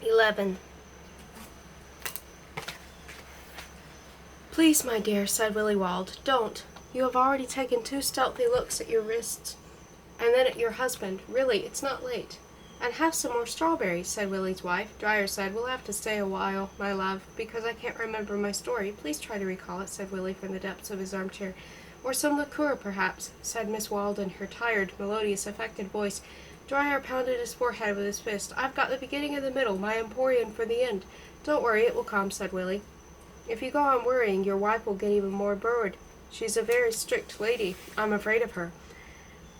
11. "Please, my dear," said Willie Wald, "don't. You have already taken 2 stealthy looks at your wrists, and then at your husband. Really, it's not late." "And have some more strawberries," said Willie's wife. Dwyer said, "We'll have to stay a while, my love, because I can't remember my story. Please try to recall it," said Willie from the depths of his armchair. "Or some liqueur, perhaps," said Miss Wald in her tired, melodious, affected voice. Dwyer pounded his forehead with his fist. "I've got the beginning and the middle, my emporium for the end." "Don't worry, it will come," said Willie. "If you go on worrying, your wife will get even more bored. She's a very strict lady. I'm afraid of her."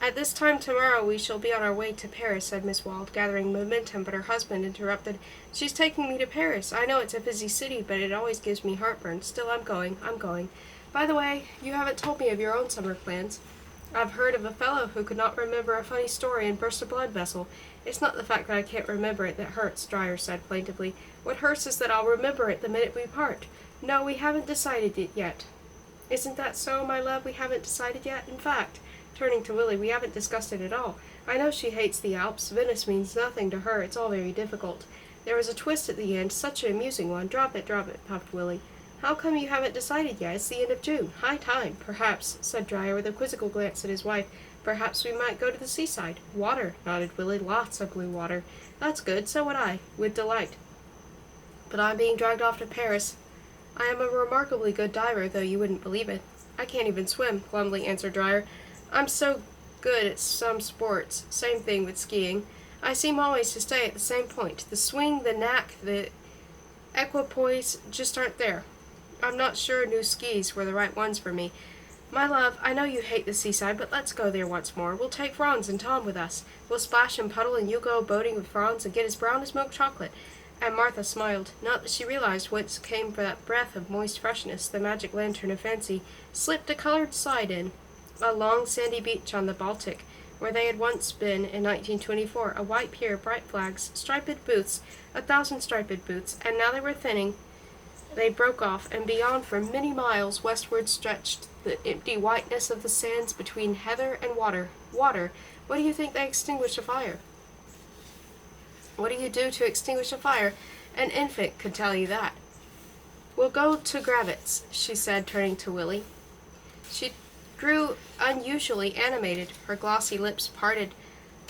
"At this time tomorrow we shall be on our way to Paris," said Miss Wald, gathering momentum, but her husband interrupted. "She's taking me to Paris. I know it's a busy city, but it always gives me heartburn. Still, I'm going. By the way, you haven't told me of your own summer plans." "I've heard of a fellow who could not remember a funny story and burst a blood vessel." "It's not the fact that I can't remember it that hurts," Dwyer said plaintively. "What hurts is that I'll remember it the minute we part. No, we haven't decided it yet." "Isn't that so, my love? We haven't decided yet? In fact," turning to Willie, "we haven't discussed it at all. I know she hates the Alps. Venice means nothing to her. It's all very difficult. There was a twist at the end, such an amusing one." Drop it," puffed Willie. "How come you haven't decided yet? It's the end of June. High time." "Perhaps," said Dwyer with a quizzical glance at his wife, "perhaps we might go to the seaside." "Water," nodded Willie. "Lots of blue water." "That's good. So would I." "With delight. But I'm being dragged off to Paris. I am a remarkably good diver, though you wouldn't believe it." "I can't even swim," glumly answered Dwyer. "I'm so good at some sports. Same thing with skiing. I seem always to stay at the same point. The swing, the knack, the equipoise just aren't there. I'm not sure new skis were the right ones for me. My love, I know you hate the seaside, but let's go there once more. We'll take Franz and Tom with us. We'll splash and puddle, and you'll go boating with Franz and get as brown as milk chocolate." And Martha smiled, not that she realized whence came that breath of moist freshness, the magic lantern of fancy, slipped a colored slide in. A long sandy beach on the Baltic, where they had once been in 1924, a white pier, bright flags, striped booths, 1,000 striped booths, and now they were thinning. They broke off, and beyond for many miles westward stretched the empty whiteness of the sands between heather and water. Water! What do you think they extinguish a fire? What do you do to extinguish a fire? An infant could tell you that. "We'll go to Gravitz," she said, turning to Willie. She grew unusually animated. Her glossy lips parted.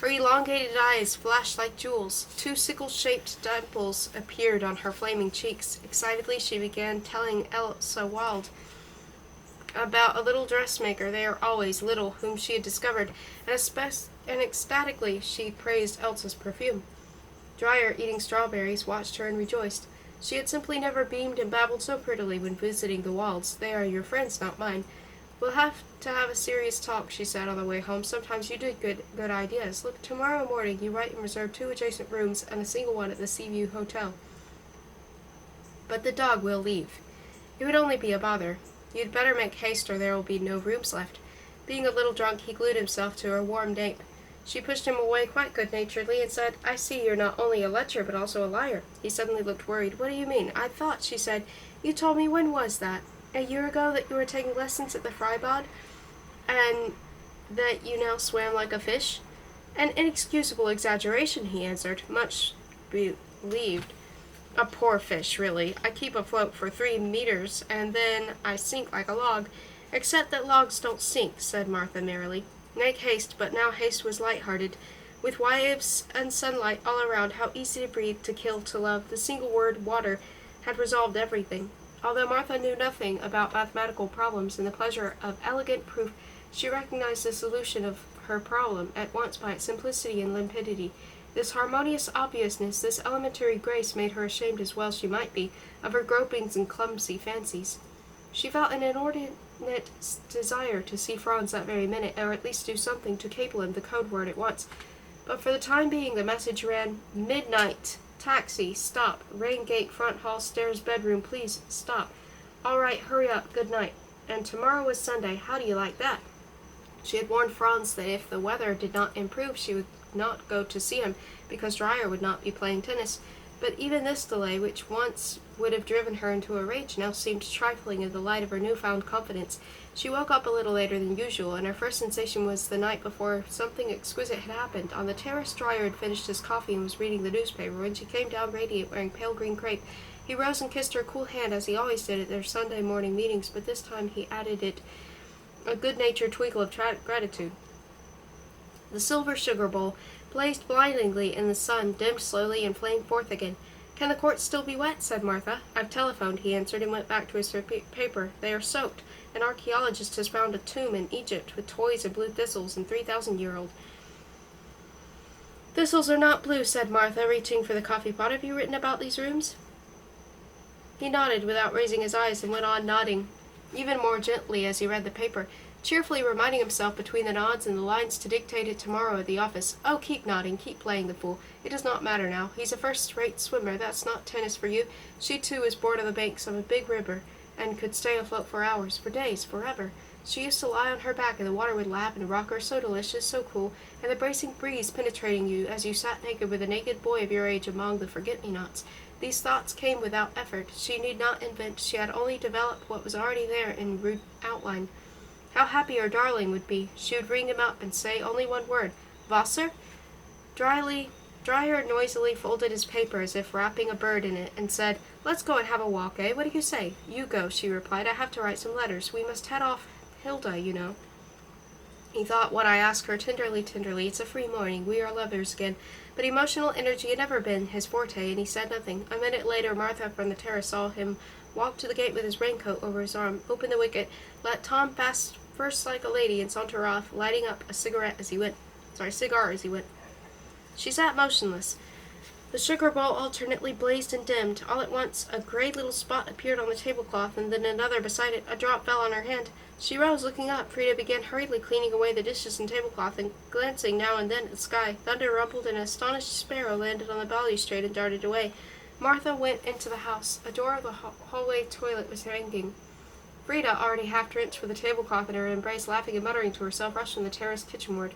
Her elongated eyes flashed like jewels. 2 sickle-shaped dimples appeared on her flaming cheeks. Excitedly she began telling Elsa Wald about a little dressmaker, they are always little, whom she had discovered, and ecstatically she praised Elsa's perfume. Dwyer, eating strawberries, watched her and rejoiced. She had simply never beamed and babbled so prettily when visiting the Walds. "They are your friends, not mine. We'll have to have a serious talk," she said on the way home. "Sometimes you do good ideas. Look, tomorrow morning you write and reserve 2 adjacent rooms and a single one at the Seaview Hotel. But the dog will leave. It would only be a bother. You'd better make haste or there will be no rooms left." Being a little drunk, he glued himself to her warm nape. She pushed him away quite good-naturedly and said, "I see you're not only a lecher but also a liar." He suddenly looked worried. "What do you mean?" "I thought," she said, "you told me, when was that? A year ago, that you were taking lessons at the Freibad, and that you now swam like a fish?" "An inexcusable exaggeration," he answered, much relieved. "A poor fish, really. I keep afloat for 3 meters, and then I sink like a log." "Except that logs don't sink," said Martha merrily. "Make haste," but now haste was light-hearted. With waves and sunlight all around, how easy to breathe, to kill, to love. The single word, water, had resolved everything. Although Martha knew nothing about mathematical problems, in the pleasure of elegant proof, she recognized the solution of her problem at once by its simplicity and limpidity. This harmonious obviousness, this elementary grace, made her ashamed, as well she might be, of her gropings and clumsy fancies. She felt an inordinate desire to see Franz that very minute, or at least do something to cable him the code word at once. But for the time being the message ran, "Midnight. Taxi. Stop. Rain gate, front hall, stairs, bedroom. Please stop. All right, hurry up. Good night." And tomorrow was Sunday. How do you like that? She had warned Franz that if the weather did not improve she would not go to see him, because Dwyer would not be playing tennis. But even this delay, which once would have driven her into a rage, now seemed trifling in the light of her newfound confidence. She woke up a little later than usual, and her first sensation was the night before something exquisite had happened. On the terrace, Dryer had finished his coffee and was reading the newspaper when she came down radiant, wearing pale green crepe. He rose and kissed her cool hand, as he always did at their Sunday morning meetings, but this time he added it a good-natured twinkle of gratitude. The silver sugar bowl blazed blindingly in the sun, dimmed slowly, and flamed forth again. "Can the courts still be wet?" said Martha. "I've telephoned," he answered, and went back to his paper. "They are soaked. An archaeologist has found a tomb in Egypt with toys of blue thistles and 3,000-year-old. "Thistles are not blue," said Martha, reaching for the coffee pot. "Have you written about these rooms?" He nodded without raising his eyes, and went on nodding even more gently as he read the paper, cheerfully reminding himself between the nods and the lines to dictate it tomorrow at the office. "Oh, keep nodding, keep playing the fool. It does not matter now. He's a first-rate swimmer. That's not tennis for you." She, too, was bored on the banks of a big river, and could stay afloat for hours, for days, forever. She used to lie on her back, and the water would lap and rock her, so delicious, so cool, and the bracing breeze penetrating you as you sat naked with a naked boy of your age among the forget-me-nots. These thoughts came without effort. She need not invent. She had only developed what was already there in rude outline. How happy her darling would be. She would ring him up and say only one word, "Wasser?" Dryer noisily folded his paper as if wrapping a bird in it, and said, "Let's go and have a walk, eh? What do you say?" "You go," she replied. "I have to write some letters. We must head off Hilda, you know." He thought what I ask her tenderly. It's a free morning. We are lovers again. But emotional energy had never been his forte, and he said nothing. A minute later, Martha from the terrace saw him walk to the gate with his raincoat over his arm, open the wicket, let Tom pass first like a lady, and saunter off, lighting up a cigar as he went. She sat motionless. The sugar bowl alternately blazed and dimmed. All at once, a gray little spot appeared on the tablecloth, and then another beside it. A drop fell on her hand. She rose, looking up. Frida began hurriedly cleaning away the dishes and tablecloth, and glancing now and then at the sky. Thunder rumbled, and an astonished sparrow landed on the balustrade and darted away. Martha went into the house. A door of the hallway toilet was hanging. Frida, already half drenched with the tablecloth in her embrace, laughing and muttering to herself, rushed from the terrace kitchenward.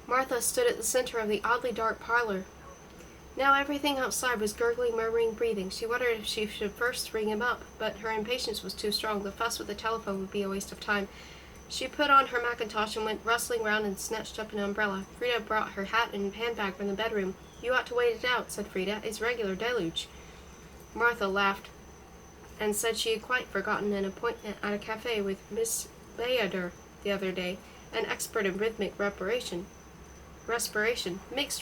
Martha stood at the center of the oddly dark parlor. Now everything outside was gurgling, murmuring, breathing. She wondered if she should first ring him up, but her impatience was too strong. The fuss with the telephone would be a waste of time. She put on her mackintosh and went rustling round and snatched up an umbrella. Frida brought her hat and handbag from the bedroom. "You ought to wait it out," said Frida. "It's regular deluge." Martha laughed and said she had quite forgotten an appointment at a cafe with Miss Bayader the other day, an expert in rhythmic mixed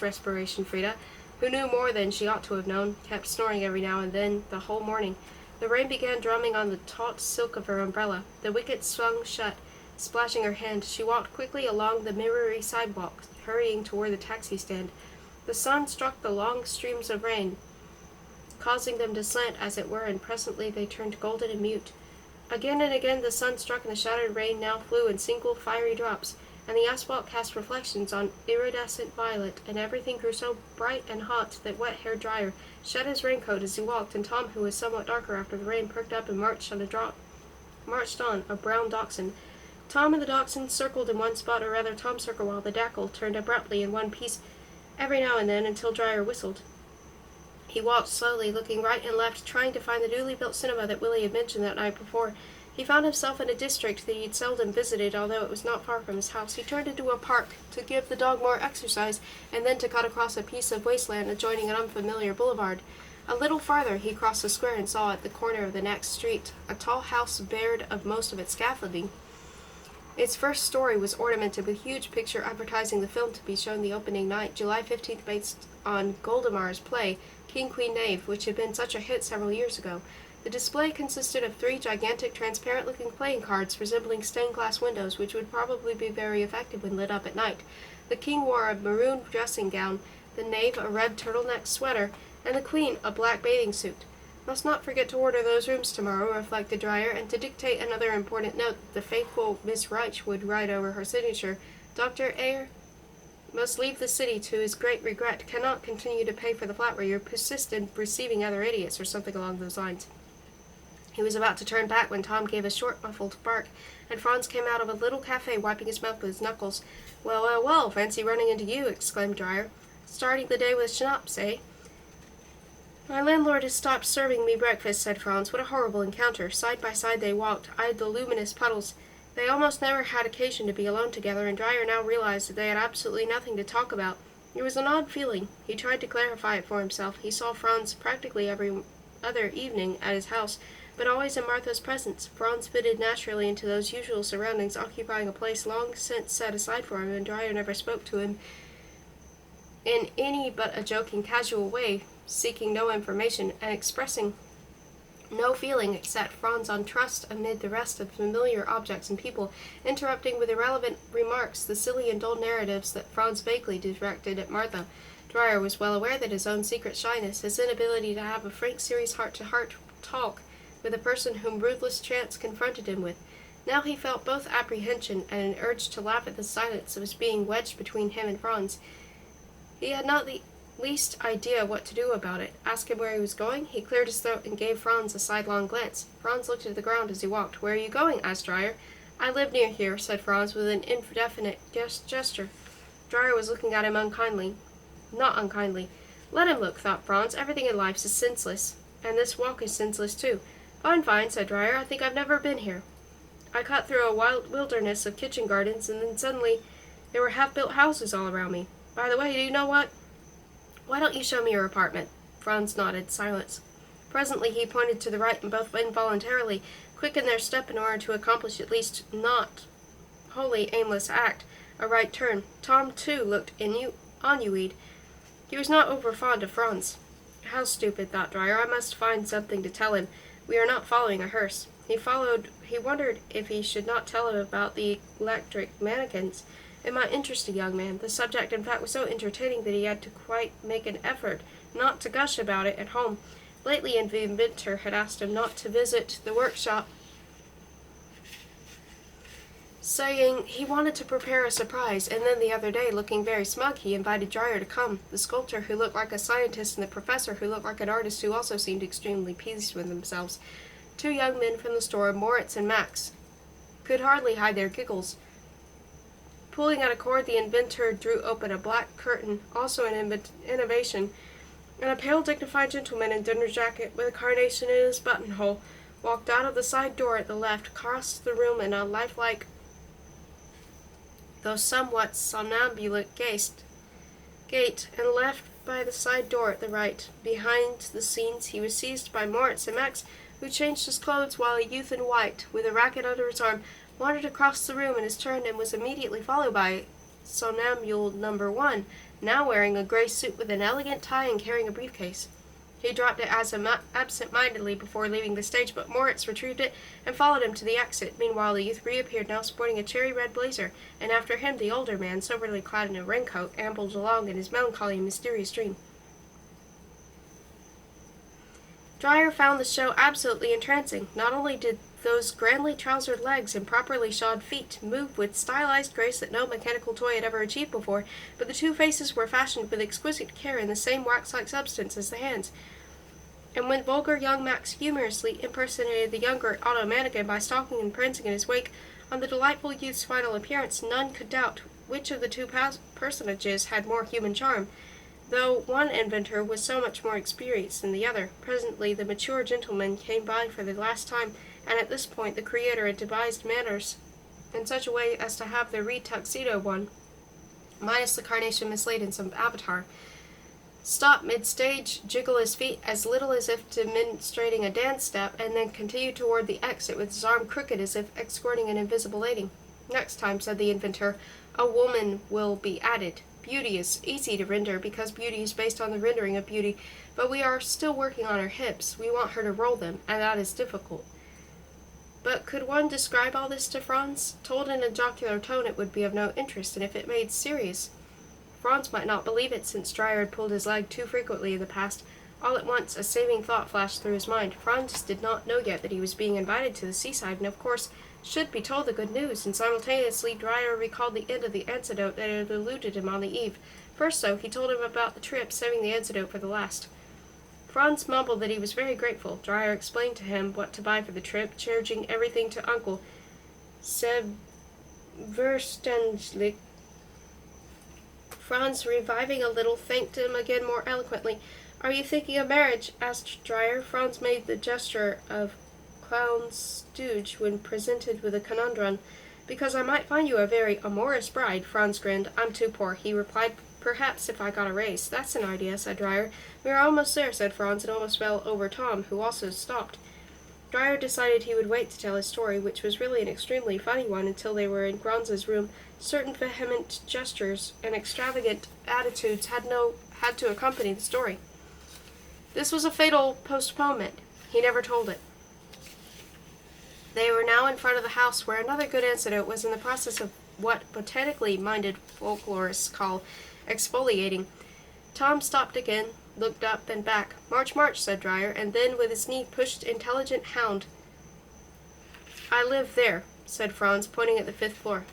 respiration. Frida, who knew more than she ought to have known, kept snoring every now and then the whole morning. The rain began drumming on the taut silk of her umbrella. The wicket swung shut, splashing her hand. She walked quickly along the mirrory sidewalk, hurrying toward the taxi stand. The sun struck the long streams of rain, causing them to slant, as it were, and presently they turned golden and mute. Again and again the sun struck, and the shattered rain now flew in single fiery drops, and the asphalt cast reflections on iridescent violet, and everything grew so bright and hot that wet-haired Dryer shed his raincoat as he walked, and Tom, who was somewhat darker after the rain, perked up and marched on, a brown dachshund. Tom and the dachshund circled in one spot, or rather Tom circled while the dactyl turned abruptly in one piece every now and then until Dryer whistled. He walked slowly, looking right and left, trying to find the newly built cinema that Willie had mentioned that night before. He found himself in a district that he had seldom visited, although it was not far from his house. He turned into a park to give the dog more exercise, and then to cut across a piece of wasteland adjoining an unfamiliar boulevard. A little farther he crossed the square and saw at the corner of the next street a tall house bared of most of its scaffolding. Its first story was ornamented with a huge picture advertising the film to be shown the opening night, July 15th, based on Goldamar's play, King, Queen, Knave, which had been such a hit several years ago. The display consisted of 3 gigantic, transparent-looking playing cards resembling stained-glass windows, which would probably be very effective when lit up at night. The king wore a maroon dressing gown, the knave a red turtleneck sweater, and the queen a black bathing suit. "Must not forget to order those rooms tomorrow," reflected Dryer, and to dictate another important note that the faithful Miss Reich would write over her signature. "Dr. Eyre must leave the city to his great regret. Cannot continue to pay for the flat where you persist in receiving other idiots," or something along those lines. He was about to turn back when Tom gave a short, muffled bark, and Franz came out of a little cafe, wiping his mouth with his knuckles. Well, fancy running into you," exclaimed Dryer. "Starting the day with schnapps, eh?" My landlord has stopped serving me breakfast, said Franz. What a horrible encounter. Side by side they walked, eyed the luminous puddles. They almost never had occasion to be alone together, and Dreyer now realized that they had absolutely nothing to talk about. It was an odd feeling. He tried to clarify it for himself. He saw Franz practically every other evening at his house, but always in Martha's presence. Franz fitted naturally into those usual surroundings, occupying a place long since set aside for him, and Dreyer never spoke to him in any but a joking, casual way, seeking no information and expressing no feeling except Franz on trust amid the rest of familiar objects and people, interrupting with irrelevant remarks the silly and dull narratives that Franz vaguely directed at Martha. Dreyer was well aware that his own secret shyness, his inability to have a frank, serious heart-to-heart talk with a person whom ruthless chance confronted him with. Now he felt both apprehension and an urge to laugh at the silence that was being wedged between him and Franz. He had not the least idea what to do about it. Ask him where he was going? He cleared his throat and gave Franz a sidelong glance. Franz looked at the ground as he walked. Where are you going? Asked Dreyer. I live near here, said Franz with an indefinite gesture. Dreyer was looking at him unkindly. Not unkindly. Let him look, thought Franz. Everything in life is senseless. And this walk is senseless, too. Fine, fine, said Dreyer. I think I've never been here. I cut through a wild wilderness of kitchen gardens, and then suddenly there were half-built houses all around me. By the way, do you know what? Why don't you show me your apartment? Franz nodded. Silence. Presently he pointed to the right, and both involuntarily quickened their step in order to accomplish at least not wholly aimless act, a right turn. Tom, too, looked ennuied. He was not over fond of Franz. How stupid, thought Dreyer. I must find something to tell him. We are not following a hearse. He wondered if he should not tell him about the electric mannequins. It might interest a young man. The subject, in fact, was so entertaining that he had to quite make an effort not to gush about it at home. Lately, the inventor had asked him not to visit the workshop, saying he wanted to prepare a surprise, and then the other day, looking very smug, he invited Dreyer to come. The sculptor, who looked like a scientist, and the professor, who looked like an artist, who also seemed extremely pleased with themselves. Two young men from the store, Moritz and Max, could hardly hide their giggles. Pulling at a cord, the inventor drew open a black curtain, also an innovation, and a pale, dignified gentleman in dinner jacket with a carnation in his buttonhole walked out of the side door at the left, crossed the room in a lifelike, though somewhat somnambulic gait, and left by the side door at the right. Behind the scenes, he was seized by Moritz and Max, who changed his clothes while a youth in white, with a racket under his arm, wandered across the room in his turn and was immediately followed by somnambule number 1, now wearing a gray suit with an elegant tie and carrying a briefcase. He dropped it absent-mindedly before leaving the stage, but Moritz retrieved it and followed him to the exit. Meanwhile, the youth reappeared, now sporting a cherry-red blazer, and after him the older man, soberly clad in a raincoat, ambled along in his melancholy and mysterious dream. Dreyer found the show absolutely entrancing. Not only did those grandly trousered legs and properly shod feet move with stylized grace that no mechanical toy had ever achieved before, but the two faces were fashioned with exquisite care in the same wax-like substance as the hands. And when vulgar young Max humorously impersonated the younger auto-mannequin by stalking and prancing in his wake, on the delightful youth's final appearance, none could doubt which of the two personages had more human charm, though one inventor was so much more experienced than the other. Presently the mature gentleman came by for the last time, and at this point the creator had devised manners in such a way as to have the re-tuxedo one, minus the carnation mislaid in some avatar, stop mid-stage, jiggle his feet as little as if demonstrating a dance step, and then continue toward the exit with his arm crooked as if escorting an invisible lady. Next time, said the inventor, a woman will be added. Beauty is easy to render because beauty is based on the rendering of beauty, but we are still working on her hips. We want her to roll them, and that is difficult. But could one describe all this to Franz? Told in a jocular tone it would be of no interest, and if it made serious, Franz might not believe it, since Dreyer had pulled his leg too frequently in the past. All at once a saving thought flashed through his mind. Franz did not know yet that he was being invited to the seaside, and of course should be told the good news, and simultaneously Dreyer recalled the end of the anecdote that had eluded him on the eve. First, though, he told him about the trip, saving the anecdote for the last. Franz mumbled that he was very grateful. Dreyer explained to him what to buy for the trip, charging everything to Uncle Selbstverständlich. Franz, reviving a little, thanked him again more eloquently. Are you thinking of marriage? Asked Dreyer. Franz made the gesture of clown's stooge when presented with a conundrum. Because I might find you a very amorous bride, Franz grinned. I'm too poor, he replied. Perhaps if I got a raise. That's an idea, said Dreyer. We are almost there, said Franz, and almost fell over Tom, who also stopped. Dreyer decided he would wait to tell his story, which was really an extremely funny one, until they were in Franz's room. Certain vehement gestures and extravagant attitudes had to accompany the story. This was a fatal postponement. He never told it. They were now in front of the house, where another good antidote was in the process of what botanically minded folklorists call exfoliating. Tom stopped again, looked up and back. March, march, said Dreyer, and then with his knee pushed intelligent hound. I live there, said Franz, pointing at the 5th floor.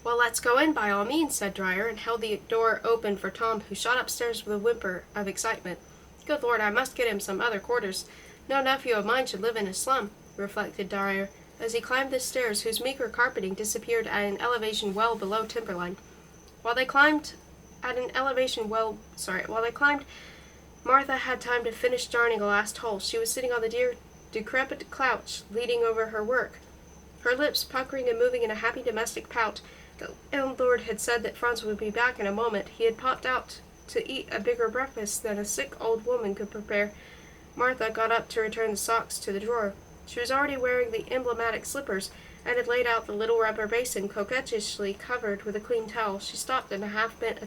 Well, let's go in by all means, said Dreyer, and held the door open for Tom, who shot upstairs with a whimper of excitement. Good Lord, I must get him some other quarters. No nephew of mine should live in a slum, reflected Dreyer, as he climbed the stairs, whose meager carpeting disappeared at an elevation well below timberline. While they climbed, Martha had time to finish darning a last hole. She was sitting on the decrepit couch, leaning over her work, her lips puckering and moving in a happy domestic pout. The landlord had said that Franz would be back in a moment. He had popped out to eat a bigger breakfast than a sick old woman could prepare. Martha got up to return the socks to the drawer. She was already wearing the emblematic slippers, and had laid out the little rubber basin coquettishly covered with a clean towel. She stopped in a half-bent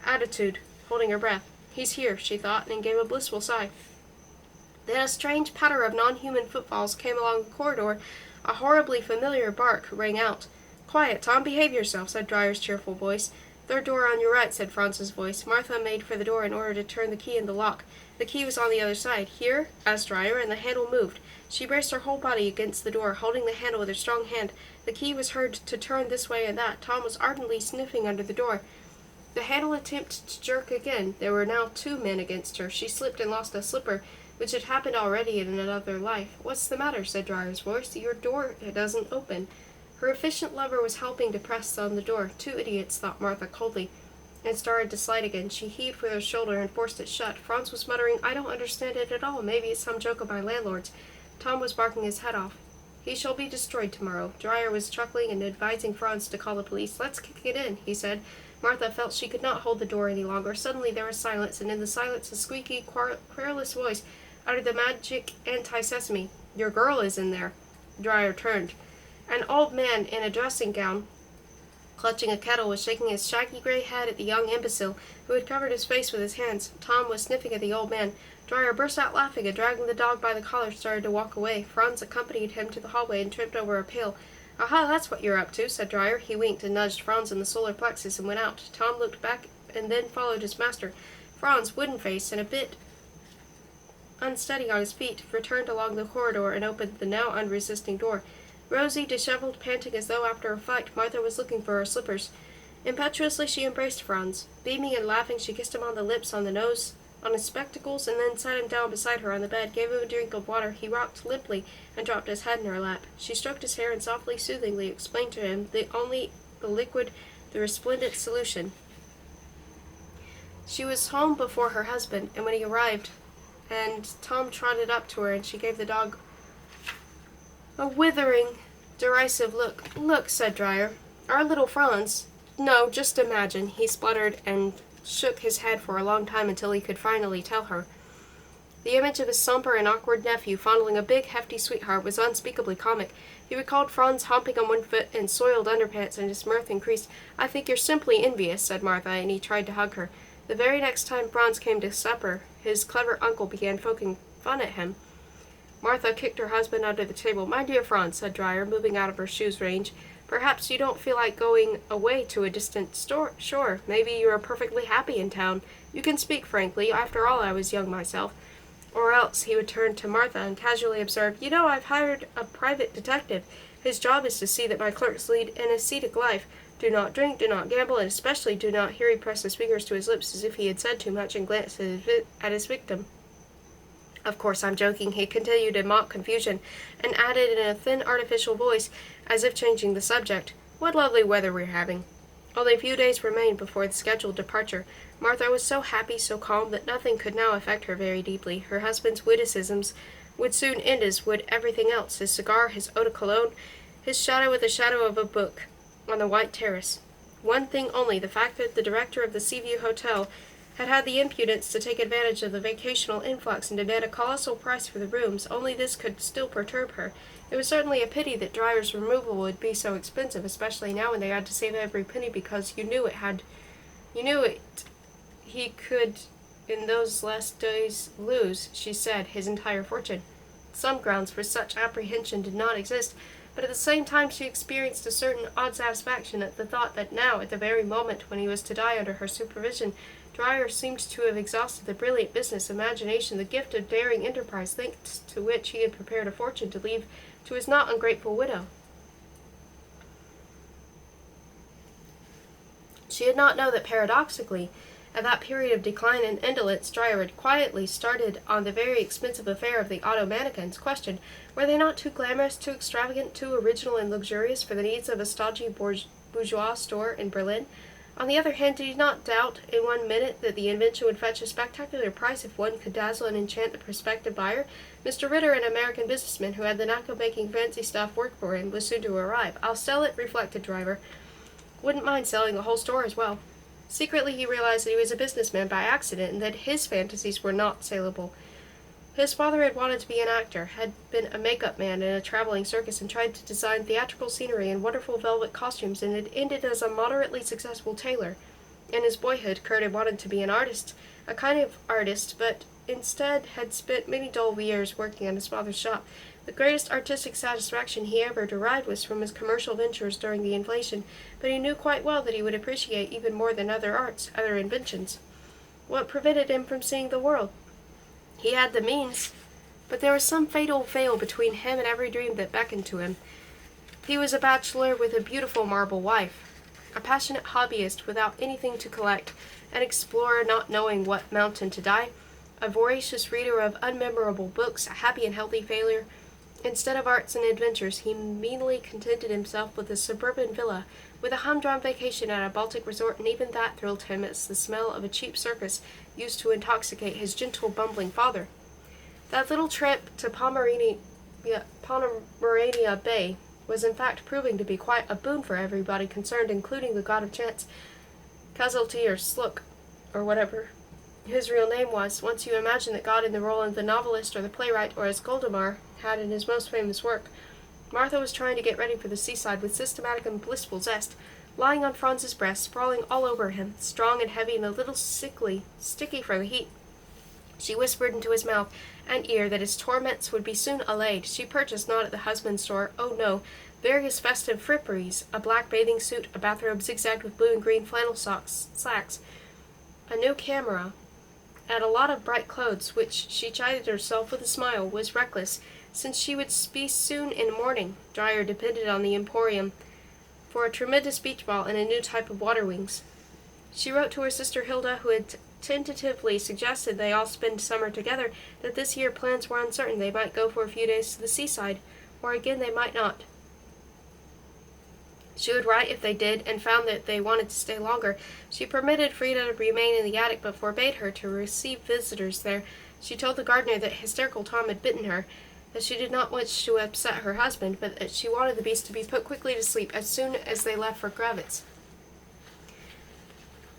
attitude, holding her breath. He's here, she thought, and gave a blissful sigh. Then a strange patter of non-human footfalls came along the corridor. A horribly familiar bark rang out. Quiet, Tom, behave yourself, said Dreyer's cheerful voice. Third door on your right, said Franz's voice. Martha made for the door in order to turn the key in the lock. The key was on the other side. Here, asked Dreyer, and the handle moved. She braced her whole body against the door, holding the handle with her strong hand. The key was heard to turn this way and that. Tom was ardently sniffing under the door. The handle attempted to jerk again. There were now 2 men against her. She slipped and lost a slipper, which had happened already in another life. What's the matter, said Dreyer's voice. Your door doesn't open. Her efficient lover was helping to press on the door. 2 idiots, thought Martha coldly, and started to slide again. She heaved with her shoulder and forced it shut. Franz was muttering, I don't understand it at all. Maybe it's some joke of my landlord's. Tom was barking his head off. He shall be destroyed tomorrow. Dreyer was chuckling and advising Franz to call the police. Let's kick it in, he said. Martha felt she could not hold the door any longer. Suddenly there was silence, and in the silence a squeaky, querulous voice uttered the magic anti-sesame. Your girl is in there. Dreyer turned. An old man in a dressing gown, clutching a kettle, was shaking his shaggy gray head at the young imbecile, who had covered his face with his hands. Tom was sniffing at the old man. Dreyer burst out laughing, and dragging the dog by the collar, started to walk away. Franz accompanied him to the hallway and tripped over a pail. Aha, that's what you're up to, said Dreyer. He winked and nudged Franz in the solar plexus and went out. Tom looked back and then followed his master. Franz, wooden-faced and a bit unsteady on his feet, returned along the corridor and opened the now unresisting door. Rosy, disheveled, panting as though after a fight, Martha was looking for her slippers. Impetuously she embraced Franz. Beaming and laughing, she kissed him on the lips, on the nose, on his spectacles, and then sat him down beside her on the bed, gave him a drink of water. He rocked limply and dropped his head in her lap. She stroked his hair and softly, soothingly explained to him the liquid, the resplendent solution. She was home before her husband, and when he arrived, and Tom trotted up to her, and she gave the dog a withering, derisive look. Look, said Dreyer, our little Franz. No, just imagine, he spluttered and shook his head for a long time until he could finally tell her. The image of his somber and awkward nephew fondling a big, hefty sweetheart was unspeakably comic. He recalled Franz hopping on one foot in soiled underpants, and his mirth increased. I think you're simply envious, said Martha, and he tried to hug her. The very next time Franz came to supper, his clever uncle began poking fun at him. Martha kicked her husband under the table. My dear Franz, said Dreyer, moving out of her shoe's range, perhaps you don't feel like going away to a distant shore. Maybe you are perfectly happy in town. You can speak frankly. After all, I was young myself. Or else he would turn to Martha and casually observe, You know, I've hired a private detective. His job is to see that my clerks lead an ascetic life. Do not drink, do not gamble, and especially do not hear he press his fingers to his lips as if he had said too much and glanced at his victim. Of course, I'm joking, he continued in mock confusion, and added in a thin, artificial voice, as if changing the subject. What lovely weather we're having." Only a few days remained before the scheduled departure. Martha was so happy, so calm, that nothing could now affect her very deeply. Her husband's witticisms would soon end as would everything else, his cigar, his eau de cologne, his shadow with the shadow of a book on the white terrace. One thing only, the fact that the director of the Seaview Hotel had had the impudence to take advantage of the vacational influx and demand a colossal price for the rooms, only this could still perturb her. It was certainly a pity that Dryer's removal would be so expensive, especially now when they had to save every penny, because he could in those last days lose, she said, his entire fortune. Some grounds for such apprehension did not exist, but at the same time she experienced a certain odd satisfaction at the thought that now, at the very moment when he was to die under her supervision, Dryer seemed to have exhausted the brilliant business imagination, the gift of daring enterprise, thanks to which he had prepared a fortune to leave to his not ungrateful widow. She did not know that, paradoxically, at that period of decline and indolence, Dryer had quietly started on the very expensive affair of the auto mannequins. Question: were they not too glamorous, too extravagant, too original and luxurious for the needs of a stodgy bourgeois store in Berlin? On the other hand, did he not doubt in 1 minute that the invention would fetch a spectacular price if one could dazzle and enchant the prospective buyer? Mr. Ritter, an American businessman who had the knack of making fancy stuff work for him, was soon to arrive. "I'll sell it," reflected Driver. "Wouldn't mind selling the whole store as well." Secretly he realized that he was a businessman by accident and that his fantasies were not saleable. His father had wanted to be an actor, had been a make-up man in a traveling circus, and tried to design theatrical scenery and wonderful velvet costumes, and had ended as a moderately successful tailor. In his boyhood, Kurt had wanted to be an artist, a kind of artist, but instead had spent many dull years working at his father's shop. The greatest artistic satisfaction he ever derived was from his commercial ventures during the inflation, but he knew quite well that he would appreciate even more than other arts, other inventions. What prevented him from seeing the world? He had the means, but there was some fatal veil between him and every dream that beckoned to him. He was a bachelor with a beautiful marble wife, a passionate hobbyist without anything to collect, an explorer not knowing what mountain to die, a voracious reader of unmemorable books, a happy and healthy failure. Instead of arts and adventures, he meanly contented himself with a suburban villa, with a humdrum vacation at a Baltic resort, and even that thrilled him as the smell of a cheap circus used to intoxicate his gentle, bumbling father. That little trip to Pomerania Bay was in fact proving to be quite a boon for everybody concerned, including the god of chance, Casualty or Slook, or whatever his real name was. Once you imagine that God in the role of the novelist or the playwright, or as Goldemar had in his most famous work. Martha was trying to get ready for the seaside with systematic and blissful zest, lying on Franz's breast, sprawling all over him, strong and heavy and a little sticky from the heat. She whispered into his mouth and ear that his torments would be soon allayed. She purchased, not at the husband's store, oh no, various festive fripperies, a black bathing suit, a bathrobe zigzagged with blue and green flannel slacks, a new camera, and a lot of bright clothes, which, she chided herself with a smile, was reckless, since she would be soon in mourning. Dryer depended on the Emporium for a tremendous beach ball and a new type of water wings. She wrote to her sister Hilda, who had tentatively suggested they all spend summer together, that this year plans were uncertain. They might go for a few days to the seaside, or again they might not. She would write if they did, and found that they wanted to stay longer. She permitted Frida to remain in the attic, but forbade her to receive visitors there. She told the gardener that hysterical Tom had bitten her, that she did not wish to upset her husband, but that she wanted the beast to be put quickly to sleep as soon as they left for Gravitz.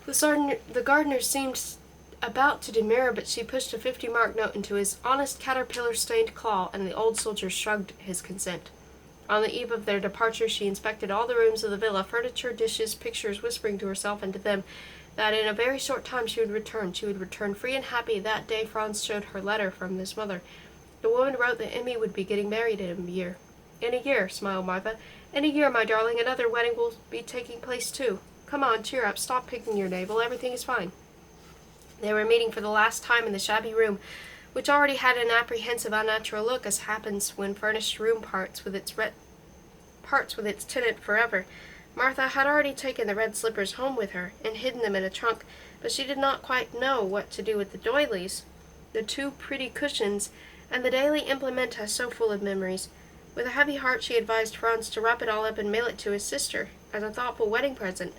The gardener seemed about to demur, but she pushed a 50-mark note into his honest caterpillar-stained claw, and the old soldier shrugged his consent. On the eve of their departure, she inspected all the rooms of the villa, furniture, dishes, pictures, whispering to herself and to them that in a very short time she would return. She would return free and happy. That day Franz showed her letter from his mother. The woman wrote that Emmy would be getting married in a year. "In a year," smiled Martha. "In a year, my darling, another wedding will be taking place too. Come on, cheer up, stop picking your navel, everything is fine." They were meeting for the last time in the shabby room, which already had an apprehensive, unnatural look, as happens when furnished room parts with its tenant forever. Martha had already taken the red slippers home with her, and hidden them in a trunk, but she did not quite know what to do with the doilies, the two pretty cushions, and the daily implementa so full of memories. With a heavy heart she advised Franz to wrap it all up and mail it to his sister. as a thoughtful wedding present.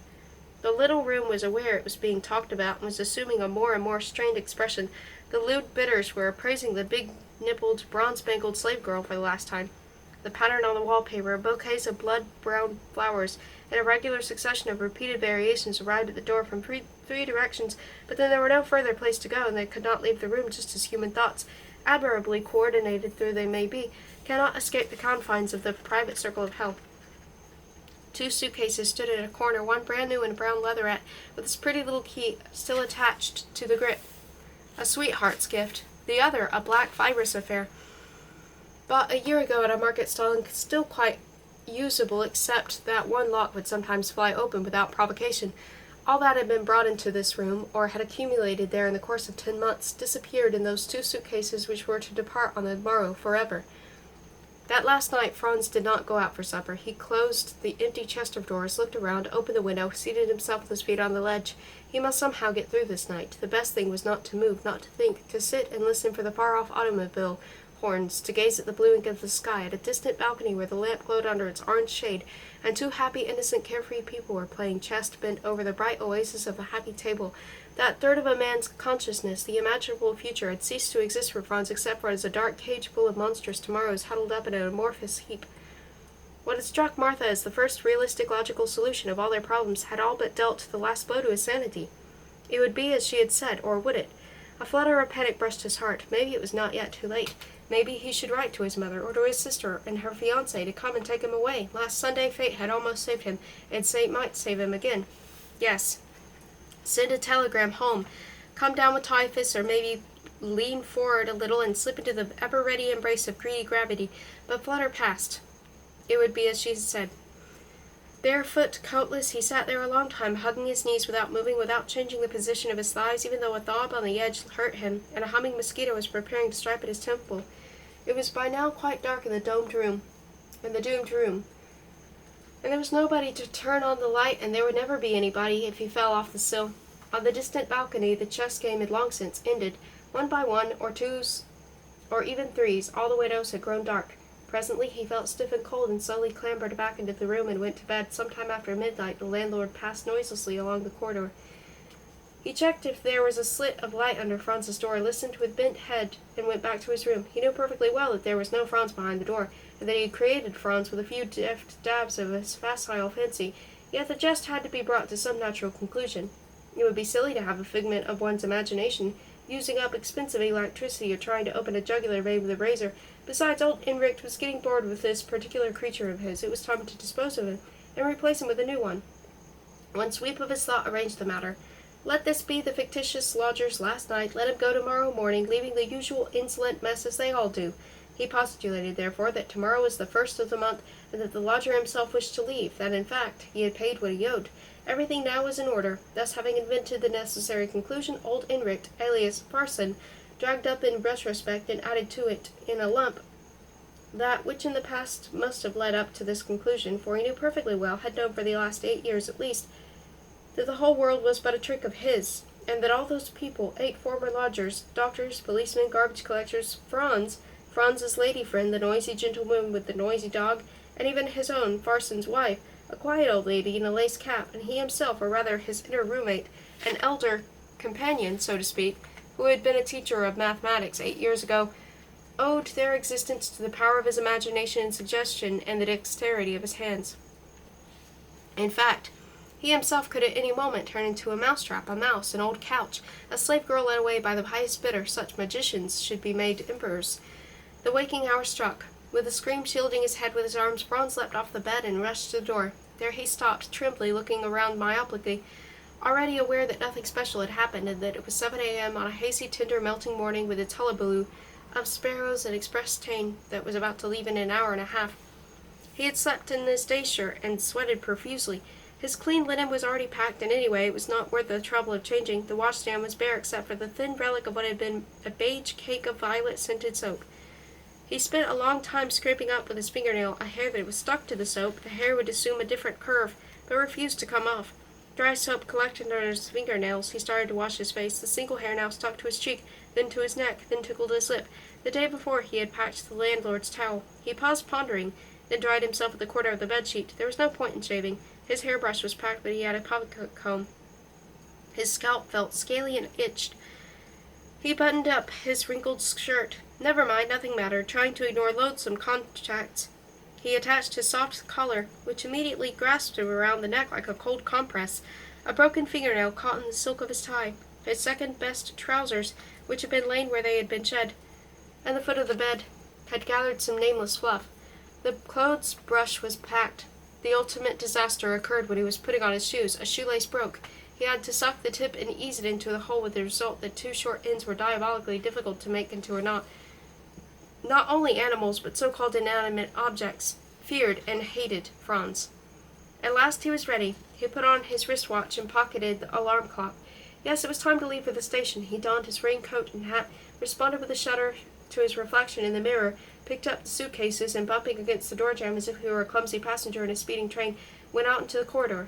The little room was aware it was being talked about and was assuming a more and more strained expression. The lewd bidders were appraising the big-nippled, bronze-spangled slave girl for the last time. The pattern on the wallpaper, bouquets of blood-brown flowers, in a regular succession of repeated variations arrived at the door from three directions, but then there were no further place to go, and they could not leave the room just as human thoughts, admirably coordinated though they may be, cannot escape the confines of the private circle of hell. 2 suitcases stood at a corner, one brand new in brown leatherette, with its pretty little key still attached to the grip. A sweetheart's gift. The other, a black fibrous affair, bought a year ago at a market stall and still quite usable, except that one lock would sometimes fly open without provocation. All that had been brought into this room, or had accumulated there in the course of 10 months, disappeared in those 2 suitcases which were to depart on the morrow forever. That last night Franz did not go out for supper. He closed the empty chest of drawers, looked around, opened the window, seated himself with his feet on the ledge. He must somehow get through this night. The best thing was not to move, not to think, to sit and listen for the far-off automobile horns, to gaze at the blue ink of the sky, at a distant balcony where the lamp glowed under its orange shade, and 2 happy, innocent, carefree people were playing chess bent over the bright oasis of a happy table. That third of a man's consciousness, the imaginable future, had ceased to exist for Franz except for as a dark cage full of monstrous tomorrows huddled up in an amorphous heap. What had struck Martha as the first realistic logical solution of all their problems had all but dealt the last blow to his sanity. It would be as she had said, or would it? A flutter of panic brushed his heart. Maybe it was not yet too late. Maybe he should write to his mother, or to his sister and her fiancé to come and take him away. Last Sunday fate had almost saved him, and fate might save him again. Yes. Send a telegram home. Come down with typhus, or maybe lean forward a little and slip into the ever-ready embrace of greedy gravity. But flutter past. It would be as she said. Barefoot, coatless, he sat there a long time, hugging his knees without moving, without changing the position of his thighs, even though a throb on the edge hurt him, and a humming mosquito was preparing to stripe at his temple. It was by now quite dark in the doomed room, and there was nobody to turn on the light, and there would never be anybody if he fell off the sill. On the distant balcony, the chess game had long since ended. 1 by 1, or 2s, or even 3s, all the windows had grown dark. Presently he felt stiff and cold, and slowly clambered back into the room and went to bed. Sometime after midnight the landlord passed noiselessly along the corridor. He checked if there was a slit of light under Franz's door, listened with bent head, and went back to his room. He knew perfectly well that there was no Franz behind the door, and that he had created Franz with a few deft dabs of his facile fancy, yet the jest had to be brought to some natural conclusion. It would be silly to have a figment of one's imagination, using up expensive electricity or trying to open a jugular vein with a razor. Besides, old Enricht was getting bored with this particular creature of his. It was time to dispose of him, and replace him with a new one. One sweep of his thought arranged the matter. Let this be the fictitious lodger's last night. Let him go tomorrow morning, leaving the usual insolent mess as they all do. He postulated, therefore, that tomorrow was the 1st of the month, and that the lodger himself wished to leave, that, in fact, he had paid what he owed. Everything now was in order. Thus, having invented the necessary conclusion, old Enricht, alias Parson, dragged up in retrospect and added to it, in a lump, that which in the past must have led up to this conclusion, for he knew perfectly well, had known for the last 8 years at least, that the whole world was but a trick of his, and that all those people, 8 former lodgers, doctors, policemen, garbage collectors, Franz's lady friend, the noisy gentleman with the noisy dog, and even his own, Farson's wife, a quiet old lady in a lace cap, and he himself, or rather his inner roommate, an elder companion, so to speak, who had been a teacher of mathematics 8 years ago, owed their existence to the power of his imagination and suggestion and the dexterity of his hands. In fact, he himself could at any moment turn into a mousetrap, a mouse, an old couch, a slave girl led away by the highest bidder. Such magicians should be made emperors. The waking hour struck. With a scream shielding his head with his arms, Franz leapt off the bed and rushed to the door. There he stopped, trembly, looking around myopically, already aware that nothing special had happened, and that it was 7 a.m. on a hazy, tender, melting morning with its hullabaloo of sparrows and express train that was about to leave in an hour and a half. He had slept in his day shirt and sweated profusely. His clean linen was already packed, and anyway, it was not worth the trouble of changing. The washstand was bare except for the thin relic of what had been a beige cake of violet-scented soap. He spent a long time scraping up with his fingernail a hair that was stuck to the soap. The hair would assume a different curve, but refused to come off. Dry soap collected under his fingernails. He started to wash his face. The single hair now stuck to his cheek, then to his neck, then tickled his lip. The day before he had patched the landlord's towel. He paused pondering. then dried himself with a corner of the bedsheet. There was no point in shaving. His hairbrush was packed, but he had a pocket comb. His scalp felt scaly and itched. He buttoned up his wrinkled shirt. Never mind, nothing mattered. Trying to ignore loathsome contacts, he attached his soft collar, which immediately grasped him around the neck like a cold compress. A broken fingernail caught in the silk of his tie. His second-best trousers, which had been laid where they had been shed, and the foot of the bed, had gathered some nameless fluff. The clothes brush was packed. The ultimate disaster occurred when he was putting on his shoes. A shoelace broke. He had to suck the tip and ease it into the hole, with the result that two short ends were diabolically difficult to make into a knot. Not only animals, but so-called inanimate objects, feared and hated Franz. At last he was ready. He put on his wristwatch and pocketed the alarm clock. Yes, it was time to leave for the station. He donned his raincoat and hat, responded with a shudder to his reflection in the mirror, picked up the suitcases, and bumping against the door jamb as if he were a clumsy passenger in a speeding train, went out into the corridor.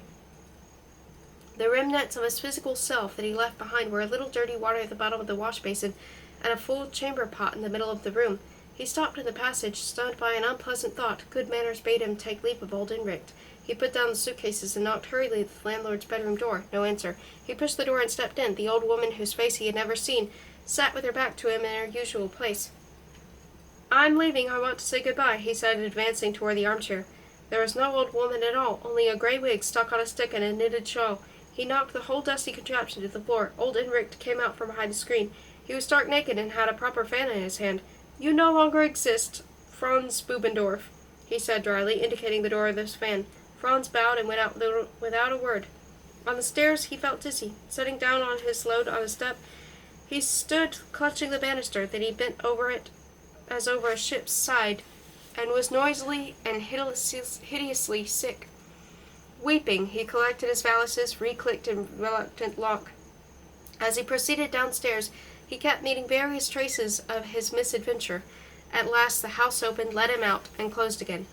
The remnants of his physical self that he left behind were a little dirty water at the bottom of the wash basin and a full chamber pot in the middle of the room. He stopped in the passage, stunned by an unpleasant thought. Good manners bade him take leave of old Enricht. He put down the suitcases and knocked hurriedly at the landlord's bedroom door. No answer. He pushed the door and stepped in. The old woman, whose face he had never seen, sat with her back to him in her usual place. "I'm leaving. I want to say goodbye," he said, advancing toward the armchair. There was no old woman at all, only a gray wig stuck on a stick and a knitted shawl. He knocked the whole dusty contraption to the floor. Old Enricht came out from behind the screen. He was stark naked and had a proper fan in his hand. "You no longer exist, Franz Bubendorf," he said dryly, indicating the door of this fan. Franz bowed and went out without a word. On the stairs he felt dizzy. Setting down on his load on a step, he stood clutching the banister. Then he bent over it as over a ship's side, and was noisily and hideously sick. Weeping, he collected his valises, re-clicked a reluctant lock. As he proceeded downstairs, he kept meeting various traces of his misadventure. At last the house opened, let him out, and closed again.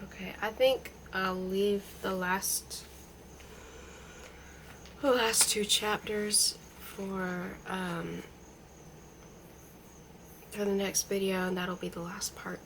Okay, I think I'll leave the last two chapters for the next video, and that'll be the last part.